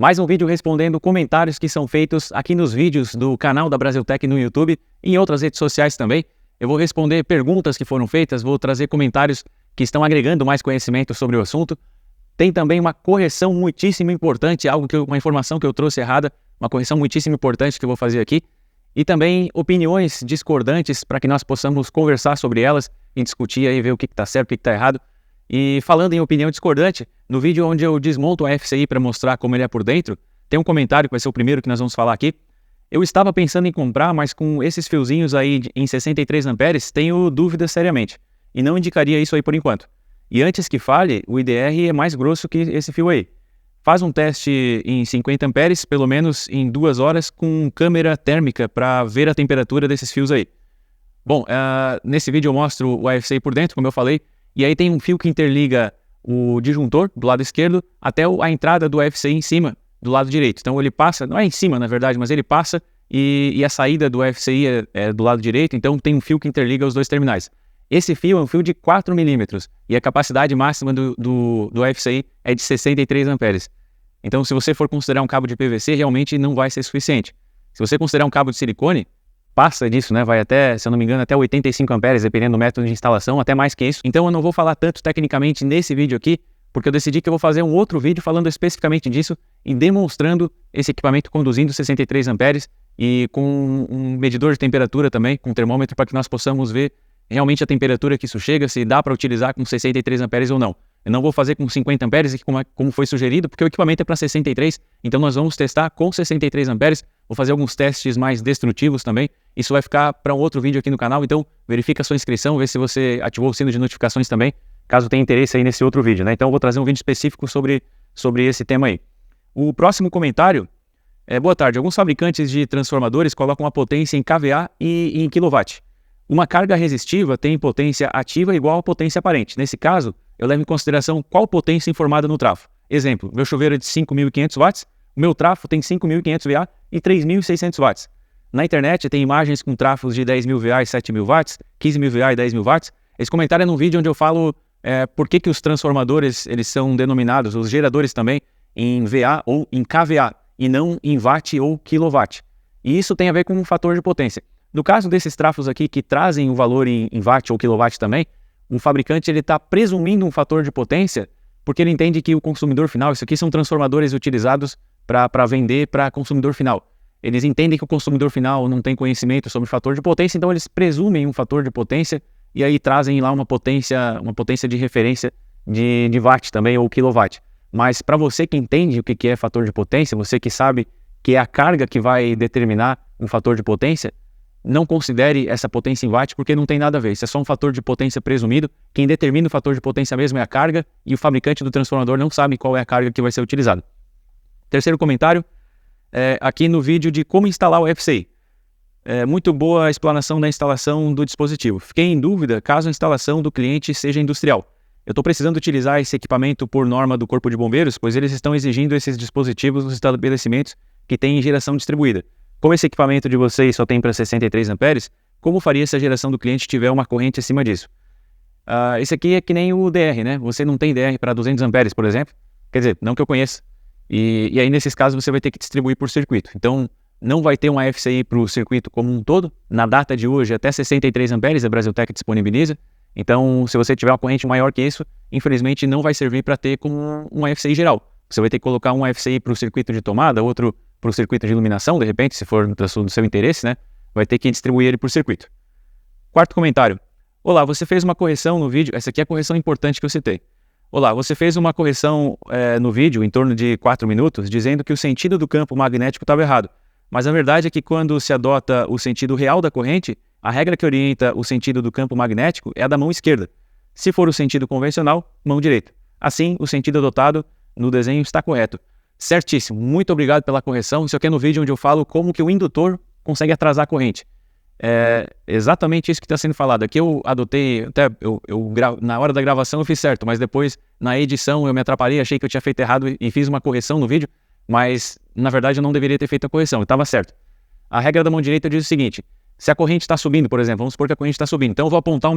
Mais um vídeo respondendo comentários que são feitos aqui nos vídeos do canal da Brasiltec no YouTube e em outras redes sociais também. Eu vou responder perguntas que foram feitas, vou trazer comentários que estão agregando mais conhecimento sobre o assunto. Tem também uma correção muitíssimo importante, uma informação que eu trouxe errada, uma correção muitíssimo importante que eu vou fazer aqui. E também opiniões discordantes para que nós possamos conversar sobre elas e discutir aí, ver o que está certo, o que está errado. E falando em opinião discordante, no vídeo onde eu desmonto a FCI para mostrar como ele é por dentro, tem um comentário que vai ser o primeiro que nós vamos falar aqui. Eu estava pensando em comprar, mas com esses fiozinhos aí em 63 amperes, tenho dúvidas seriamente. E não indicaria isso aí por enquanto. E antes que fale, o IDR é mais grosso que esse fio aí. Faz um teste em 50 amperes, pelo menos em 2 horas, com câmera térmica para ver a temperatura desses fios aí. Bom, nesse vídeo eu mostro o AFCI por dentro, como eu falei, e aí tem um fio que interliga o disjuntor do lado esquerdo até a entrada do AFCI em cima, do lado direito. Então ele passa, não é em cima na verdade, mas ele passa e a saída do AFCI é do lado direito, então tem um fio que interliga os dois terminais. Esse fio é um fio de 4 milímetros e a capacidade máxima do AFCI é de 63 amperes. Então se você for considerar um cabo de PVC, realmente não vai ser suficiente. Se você considerar um cabo de silicone, passa disso, né? Vai até, se eu não me engano, até 85 amperes, dependendo do método de instalação, até mais que isso. Então eu não vou falar tanto tecnicamente nesse vídeo aqui, porque eu decidi que eu vou fazer um outro vídeo falando especificamente disso e demonstrando esse equipamento conduzindo 63 amperes e com um medidor de temperatura também, com um termômetro, para que nós possamos ver realmente a temperatura que isso chega, se dá para utilizar com 63 amperes ou não. Eu não vou fazer com 50 amperes, como foi sugerido, porque o equipamento é para 63, então nós vamos testar com 63 amperes, vou fazer alguns testes mais destrutivos também. Isso vai ficar para um outro vídeo aqui no canal, então verifica a sua inscrição, vê se você ativou o sino de notificações também, caso tenha interesse aí nesse outro vídeo, né? Então eu vou trazer um vídeo específico sobre esse tema aí. O próximo comentário é: boa tarde, alguns fabricantes de transformadores colocam a potência em kVA e em kW. Uma carga resistiva tem potência ativa igual a potência aparente. Nesse caso, eu levo em consideração qual potência informada no trafo. Exemplo, meu chuveiro é de 5.500 watts, o meu trafo tem 5.500 VA e 3.600 watts. Na internet tem imagens com trafos de 10.000 VA e 7.000 watts, 15.000 VA e 10.000 watts. Esse comentário é num vídeo onde eu falo por que os transformadores eles são denominados, os geradores também, em VA ou em kVA e não em watt ou kilowatt. E isso tem a ver com um fator de potência. No caso desses trafos aqui que trazem o valor em watt ou kilowatt também, o fabricante está presumindo um fator de potência porque ele entende que o consumidor final, isso aqui são transformadores utilizados para vender para consumidor final. Eles entendem que o consumidor final não tem conhecimento sobre fator de potência, então eles presumem um fator de potência e aí trazem lá uma potência de referência de watt também ou kilowatt. Mas para você que entende o que é fator de potência, você que sabe que é a carga que vai determinar um fator de potência, não considere essa potência em watt porque não tem nada a ver. Isso é só um fator de potência presumido. Quem determina o fator de potência mesmo é a carga e o fabricante do transformador não sabe qual é a carga que vai ser utilizada. Terceiro comentário, aqui no vídeo de como instalar o FCI. Muito boa a explanação da instalação do dispositivo. Fiquei em dúvida caso a instalação do cliente seja industrial. Eu estou precisando utilizar esse equipamento por norma do Corpo de Bombeiros, pois eles estão exigindo esses dispositivos nos estabelecimentos que têm geração distribuída. Como esse equipamento de vocês só tem para 63 amperes, como faria se a geração do cliente tiver uma corrente acima disso? Esse aqui é que nem o DR, né? Você não tem DR para 200 amperes, por exemplo. Quer dizer, não que eu conheça. E aí, nesses casos, você vai ter que distribuir por circuito. Então, não vai ter uma FCI para o circuito como um todo. Na data de hoje, até 63 amperes a Brasiltec disponibiliza. Então, se você tiver uma corrente maior que isso, infelizmente não vai servir para ter como uma FCI geral. Você vai ter que colocar um FCI para o circuito de tomada, outro para o circuito de iluminação, de repente, se for do seu interesse, né? Vai ter que distribuir ele por circuito. Quarto comentário. Olá, você fez uma correção no vídeo. Essa aqui é a correção importante que eu citei. Olá, você fez uma correção no vídeo, em torno de 4 minutos, dizendo que o sentido do campo magnético estava errado. Mas a verdade é que quando se adota o sentido real da corrente, a regra que orienta o sentido do campo magnético é a da mão esquerda. Se for o sentido convencional, mão direita. Assim, o sentido adotado no desenho está correto. Certíssimo, muito obrigado pela correção. Isso aqui é no vídeo onde eu falo como que o indutor consegue atrasar a corrente. É exatamente isso que está sendo falado. Aqui eu adotei, até na hora da gravação eu fiz certo, mas depois na edição eu me atrapalhei, achei que eu tinha feito errado e fiz uma correção no vídeo, mas na verdade eu não deveria ter feito a correção, eu estava certo. A regra da mão direita diz o seguinte: se a corrente está subindo, por exemplo, vamos supor que a corrente está subindo, então eu vou apontar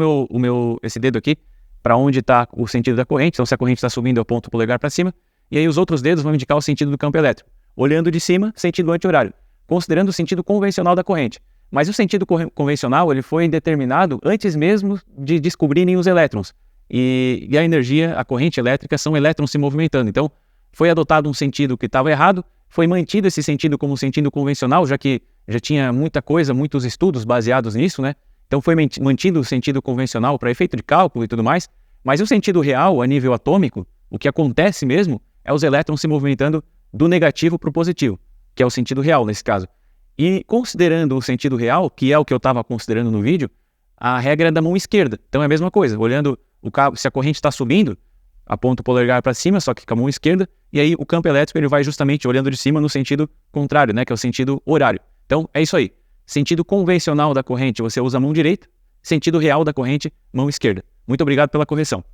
esse dedo aqui para onde está o sentido da corrente. Então se a corrente está subindo eu aponto o polegar para cima, e aí os outros dedos vão indicar o sentido do campo elétrico. Olhando de cima, sentido anti-horário, considerando o sentido convencional da corrente. Mas o sentido convencional ele foi determinado antes mesmo de descobrirem os elétrons. E a energia, a corrente elétrica, são elétrons se movimentando. Então, foi adotado um sentido que estava errado, foi mantido esse sentido como sentido convencional, já que já tinha muita coisa, muitos estudos baseados nisso, né? Então foi mantido o sentido convencional para efeito de cálculo e tudo mais, mas o sentido real, a nível atômico, o que acontece mesmo é os elétrons se movimentando do negativo para o positivo, que é o sentido real nesse caso. E considerando o sentido real, que é o que eu estava considerando no vídeo, a regra é da mão esquerda. Então é a mesma coisa, olhando o cabo, se a corrente está subindo, aponta o polegar para cima, só que com a mão esquerda, e aí o campo elétrico ele vai justamente olhando de cima no sentido contrário, né, que é o sentido horário. Então é isso aí. Sentido convencional da corrente, você usa a mão direita. Sentido real da corrente, mão esquerda. Muito obrigado pela correção.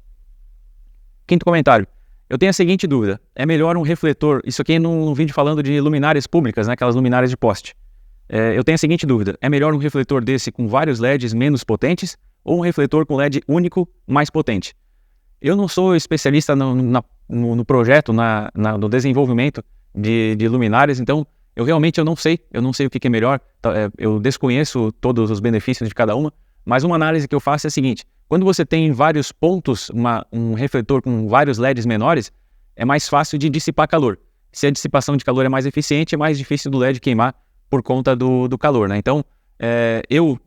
Quinto comentário. Eu tenho a seguinte dúvida. É melhor um refletor... Isso aqui é num vídeo falando de luminárias públicas, né? Aquelas luminárias de poste. Eu tenho a seguinte dúvida. É melhor um refletor desse com vários LEDs menos potentes ou um refletor com LED único mais potente? Eu não sou especialista no projeto, no desenvolvimento de luminárias, então... Eu realmente não sei o que é melhor, eu desconheço todos os benefícios de cada uma, mas uma análise que eu faço é a seguinte: quando você tem vários pontos, um refletor com vários LEDs menores, é mais fácil de dissipar calor. Se a dissipação de calor é mais eficiente, é mais difícil do LED queimar por conta do calor, né? Então,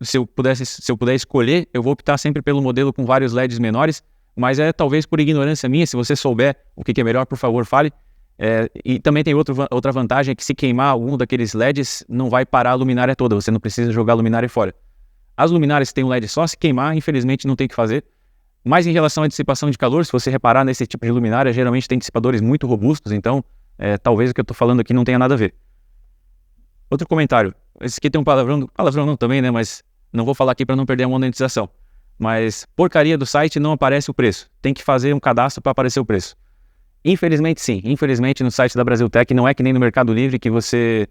se eu puder escolher, eu vou optar sempre pelo modelo com vários LEDs menores, mas talvez por ignorância minha, se você souber o que é melhor, por favor, fale. E também tem outra vantagem, é que se queimar algum daqueles LEDs, não vai parar a luminária toda, você não precisa jogar a luminária fora. As luminárias que tem um LED só, se queimar, infelizmente não tem o que fazer. Mas em relação à dissipação de calor, se você reparar nesse tipo de luminária, geralmente tem dissipadores muito robustos, então talvez o que eu estou falando aqui não tenha nada a ver. Outro comentário, esse aqui tem um palavrão não também, né, mas não vou falar aqui para não perder a monetização. Mas porcaria do site, não aparece o preço, tem que fazer um cadastro para aparecer o preço. Infelizmente sim, infelizmente no site da Brasiltec não é que nem no Mercado Livre que você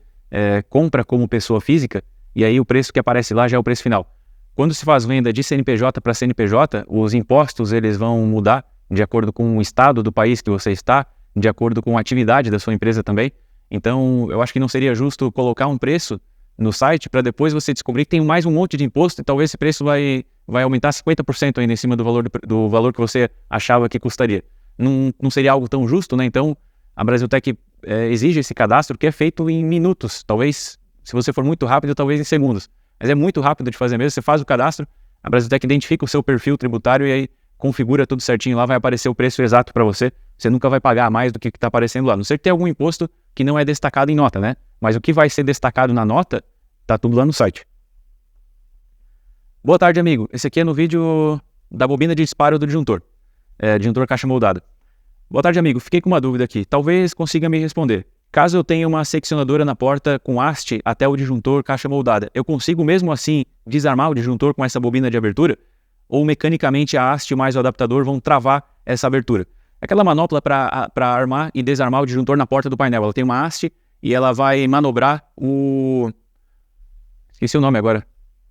compra como pessoa física e aí o preço que aparece lá já é o preço final. Quando se faz venda de CNPJ para CNPJ, os impostos eles vão mudar de acordo com o estado do país que você está, de acordo com a atividade da sua empresa também. Então eu acho que não seria justo colocar um preço no site para depois você descobrir que tem mais um monte de imposto e talvez esse preço vai aumentar 50% ainda em cima do valor que você achava que custaria. Não seria algo tão justo, né? Então, a Brasiltec exige esse cadastro que é feito em minutos. Talvez, se você for muito rápido, talvez em segundos. Mas é muito rápido de fazer mesmo. Você faz o cadastro, a Brasiltec identifica o seu perfil tributário e aí configura tudo certinho lá, vai aparecer o preço exato para você. Você nunca vai pagar mais do que está aparecendo lá. A não ser que tenha algum imposto que não é destacado em nota, né? Mas o que vai ser destacado na nota, tá tudo lá no site. Boa tarde, amigo. Esse aqui é no vídeo da bobina de disparo do disjuntor. Disjuntor caixa moldada. Boa tarde, amigo. Fiquei com uma dúvida aqui. Talvez consiga me responder. Caso eu tenha uma seccionadora na porta com haste até o disjuntor caixa moldada, eu consigo mesmo assim desarmar o disjuntor com essa bobina de abertura? Ou mecanicamente a haste mais o adaptador vão travar essa abertura? Aquela manopla para armar e desarmar o disjuntor na porta do painel. Ela tem uma haste e ela vai manobrar o... Esqueci o nome agora.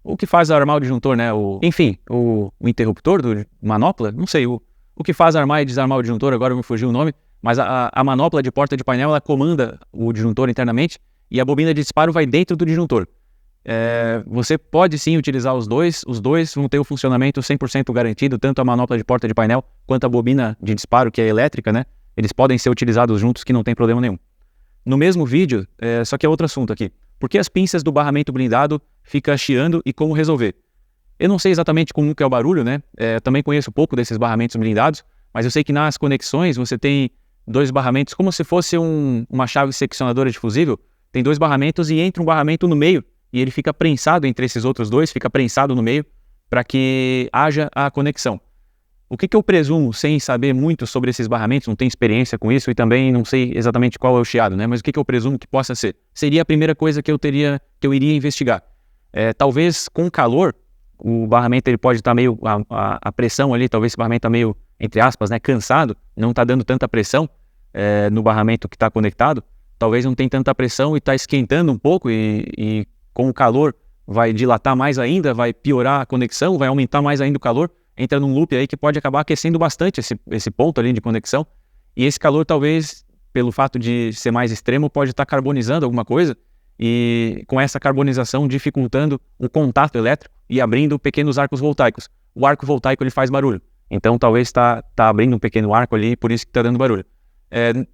O que faz armar o disjuntor, né? Enfim, o interruptor do manopla? Não sei, o que faz armar e desarmar o disjuntor, agora me fugiu o nome, mas a manopla de porta de painel, ela comanda o disjuntor internamente e a bobina de disparo vai dentro do disjuntor. Você pode sim utilizar os dois vão ter o funcionamento 100% garantido, tanto a manopla de porta de painel quanto a bobina de disparo, que é elétrica, né? Eles podem ser utilizados juntos que não tem problema nenhum. No mesmo vídeo, só que é outro assunto aqui. Por que as pinças do barramento blindado ficam chiando e como resolver? Eu não sei exatamente como que é o barulho, né? Também conheço pouco desses barramentos blindados, mas eu sei que nas conexões você tem dois barramentos, como se fosse uma chave seccionadora de fusível, tem dois barramentos e entra um barramento no meio, e ele fica prensado entre esses outros dois, fica prensado no meio, para que haja a conexão. O que eu presumo, sem saber muito sobre esses barramentos, não tenho experiência com isso e também não sei exatamente qual é o chiado, né? Mas o que eu presumo que possa ser? Seria a primeira coisa que eu iria investigar. Talvez com calor, o barramento ele pode estar meio, a pressão ali, talvez esse barramento está meio, entre aspas, né, cansado, não está dando tanta pressão no barramento que está conectado, talvez não tenha tanta pressão e está esquentando um pouco e com o calor vai dilatar mais ainda, vai piorar a conexão, vai aumentar mais ainda o calor, entra num loop aí que pode acabar aquecendo bastante esse ponto ali de conexão, e esse calor talvez pelo fato de ser mais extremo, pode estar carbonizando alguma coisa e com essa carbonização dificultando o contato elétrico e abrindo pequenos arcos voltaicos. O arco voltaico ele faz barulho, então talvez está abrindo um pequeno arco ali, por isso que está dando barulho.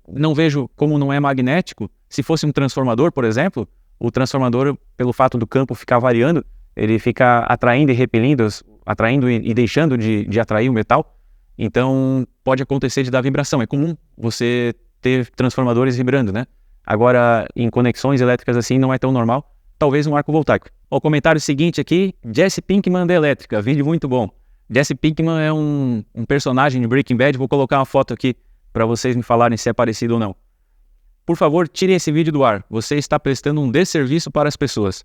Não vejo como não é magnético. Se fosse um transformador, por exemplo, o transformador, pelo fato do campo ficar variando, ele fica atraindo e repelindo, atraindo e deixando de atrair o metal. Então pode acontecer de dar vibração. É comum você ter transformadores vibrando, né? Agora, em conexões elétricas assim, não é tão normal. Talvez um arco voltaico. O comentário seguinte aqui, Jesse Pinkman da Elétrica, vídeo muito bom. Jesse Pinkman é um personagem de Breaking Bad, vou colocar uma foto aqui para vocês me falarem se é parecido ou não. Por favor, tirem esse vídeo do ar, você está prestando um desserviço para as pessoas.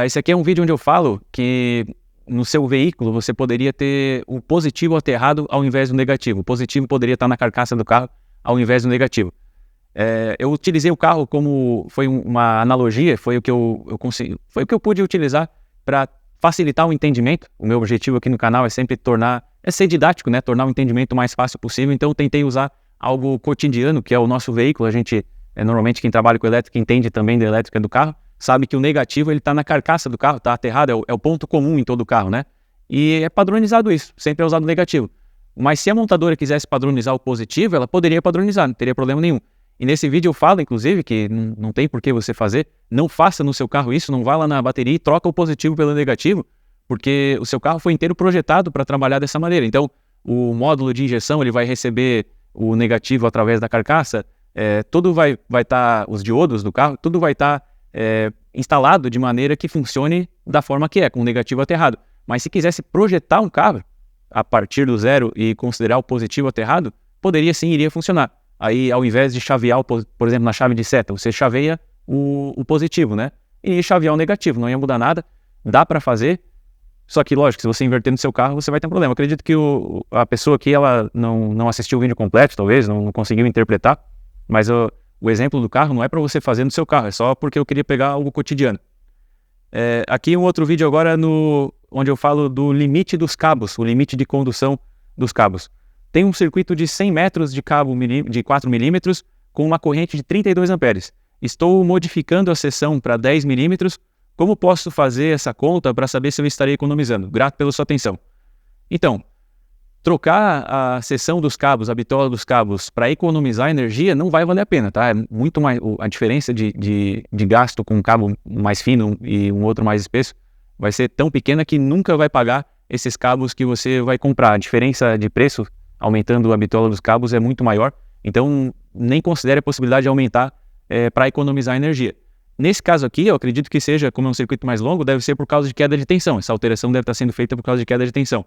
Esse aqui é um vídeo onde eu falo que no seu veículo você poderia ter o positivo aterrado ao invés do negativo. O positivo poderia estar na carcaça do carro ao invés do negativo. Eu utilizei o carro como, foi uma analogia, foi o que eu pude utilizar para facilitar o entendimento. O meu objetivo aqui no canal é sempre ser didático, né? Tornar o entendimento o mais fácil possível. Então eu tentei usar algo cotidiano, que é o nosso veículo. A gente, normalmente quem trabalha com elétrica entende também da elétrica do carro, sabe que o negativo ele está na carcaça do carro, está aterrado, é o ponto comum em todo o carro, né? E é padronizado isso, sempre é usado o negativo. Mas se a montadora quisesse padronizar o positivo, ela poderia padronizar, não teria problema nenhum. E nesse vídeo eu falo, inclusive, que não tem por que você fazer, não faça no seu carro isso, não vá lá na bateria e troca o positivo pelo negativo, porque o seu carro foi inteiro projetado para trabalhar dessa maneira. Então, o módulo de injeção ele vai receber o negativo através da carcaça, tudo vai estar, os diodos do carro, tudo vai estar instalado de maneira que funcione da forma que é, com o negativo aterrado. Mas se quisesse projetar um carro a partir do zero e considerar o positivo aterrado, poderia sim, iria funcionar. Aí, ao invés de chavear, por exemplo, na chave de seta, você chaveia o positivo, né? E chavear o negativo, não ia mudar nada, dá para fazer. Só que, lógico, se você inverter no seu carro, você vai ter um problema. Eu acredito que a pessoa aqui, ela não assistiu o vídeo completo, talvez, não conseguiu interpretar, mas o exemplo do carro não é para você fazer no seu carro, é só porque eu queria pegar algo cotidiano. Aqui um outro vídeo agora onde eu falo do limite dos cabos, o limite de condução dos cabos. Tem um circuito de 100 metros de cabo de 4 milímetros com uma corrente de 32 amperes. Estou modificando a seção para 10 milímetros. Como posso fazer essa conta para saber se eu estarei economizando? Grato pela sua atenção. Então, trocar a seção dos cabos, a bitola dos cabos, para economizar energia não vai valer a pena, tá? É muito mais, a diferença de gasto com um cabo mais fino e um outro mais espesso vai ser tão pequena que nunca vai pagar esses cabos que você vai comprar. A diferença de preço, aumentando a bitola dos cabos, é muito maior. Então, nem considere a possibilidade de aumentar para economizar energia. Nesse caso aqui, eu acredito que seja, como é um circuito mais longo, deve ser por causa de queda de tensão. Essa alteração deve estar sendo feita por causa de queda de tensão.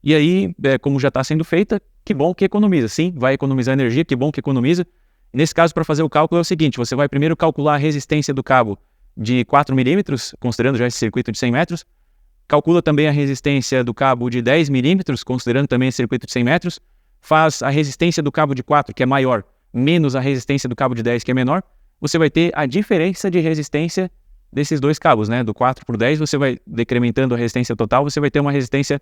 E aí, como já está sendo feita, que bom que economiza. Sim, vai economizar energia, que bom que economiza. Nesse caso, para fazer o cálculo é o seguinte, você vai primeiro calcular a resistência do cabo de 4 milímetros, considerando já esse circuito de 100 metros. Calcula também a resistência do cabo de 10 milímetros, considerando também esse circuito de 100 metros. Faz a resistência do cabo de 4, que é maior, menos a resistência do cabo de 10, que é menor. Você vai ter a diferença de resistência desses dois cabos, né? Do 4 por 10, você vai decrementando a resistência total, você vai ter uma resistência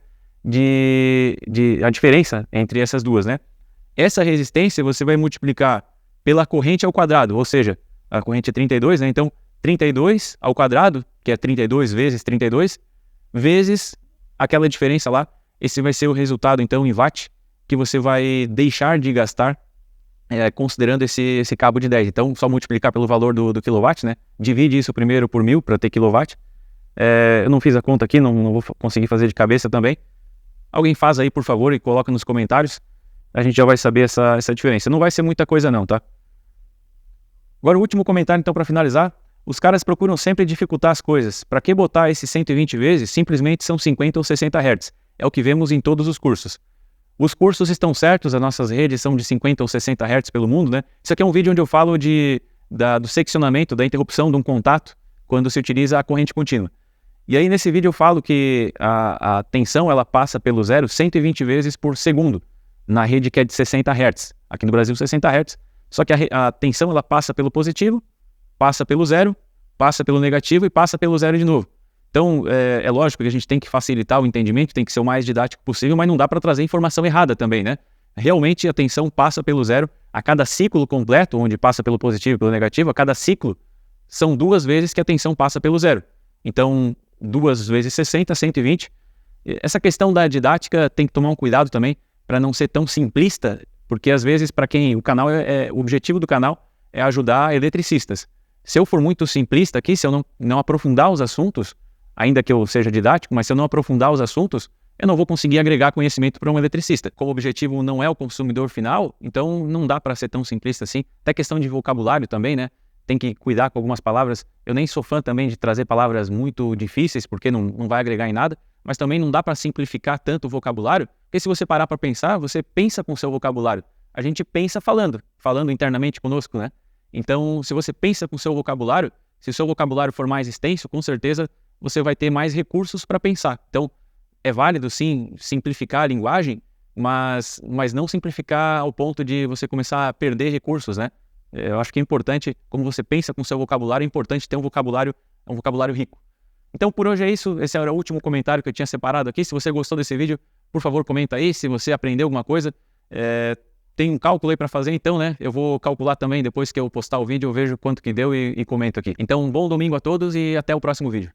a diferença entre essas duas, né? Essa resistência você vai multiplicar pela corrente ao quadrado, ou seja, a corrente é 32, né? Então, 32 ao quadrado, que é 32 vezes 32, vezes aquela diferença lá. Esse vai ser o resultado, então, em watt, que você vai deixar de gastar considerando esse cabo de 10. Então, só multiplicar pelo valor do quilowatt, né? Divide isso primeiro por 1000 para ter quilowatt. Eu não fiz a conta aqui, não vou conseguir fazer de cabeça também. Alguém faz aí, por favor, e coloca nos comentários. A gente já vai saber essa diferença. Não vai ser muita coisa não, tá? Agora o último comentário, então, para finalizar. Os caras procuram sempre dificultar as coisas. Para que botar esses 120 vezes? Simplesmente são 50 ou 60 Hz. É o que vemos em todos os cursos. Os cursos estão certos, as nossas redes são de 50 ou 60 Hz pelo mundo, né? Isso aqui é um vídeo onde eu falo do seccionamento, da interrupção de um contato quando se utiliza a corrente contínua. E aí nesse vídeo eu falo que a tensão ela passa pelo zero 120 vezes por segundo na rede que é de 60 Hz. Aqui no Brasil 60 Hz. Só que a tensão ela passa pelo positivo, passa pelo zero, passa pelo negativo e passa pelo zero de novo. Então, é lógico que a gente tem que facilitar o entendimento, tem que ser o mais didático possível, mas não dá para trazer informação errada também, né? realmente a tensão passa pelo zero. A cada ciclo completo, onde passa pelo positivo e pelo negativo, a cada ciclo são 2 vezes que a tensão passa pelo zero. Então, 2 vezes 60, 120. Essa questão da didática tem que tomar um cuidado também para não ser tão simplista, porque às vezes para quem o canal o objetivo do canal é ajudar eletricistas. Se eu for muito simplista aqui, se eu não aprofundar os assuntos, ainda que eu seja didático, mas se eu não aprofundar os assuntos, eu não vou conseguir agregar conhecimento para um eletricista. Como o objetivo não é o consumidor final, então não dá para ser tão simplista assim. Até questão de vocabulário também, né? Tem que cuidar com algumas palavras. Eu nem sou fã também de trazer palavras muito difíceis, porque não vai agregar em nada, mas também não dá para simplificar tanto o vocabulário, porque se você parar para pensar, você pensa com o seu vocabulário. A gente pensa falando internamente conosco, né? Então, se você pensa com o seu vocabulário, se o seu vocabulário for mais extenso, com certeza você vai ter mais recursos para pensar. Então, é válido, sim, simplificar a linguagem, mas não simplificar ao ponto de você começar a perder recursos, né? Eu acho que é importante, como você pensa com o seu vocabulário, é importante ter um vocabulário rico. Então, por hoje é isso. Esse era o último comentário que eu tinha separado aqui. Se você gostou desse vídeo, por favor, comenta aí. Se você aprendeu alguma coisa, tem um cálculo aí para fazer, então, né? Eu vou calcular também, depois que eu postar o vídeo, eu vejo quanto que deu e comento aqui. Então, um bom domingo a todos e até o próximo vídeo.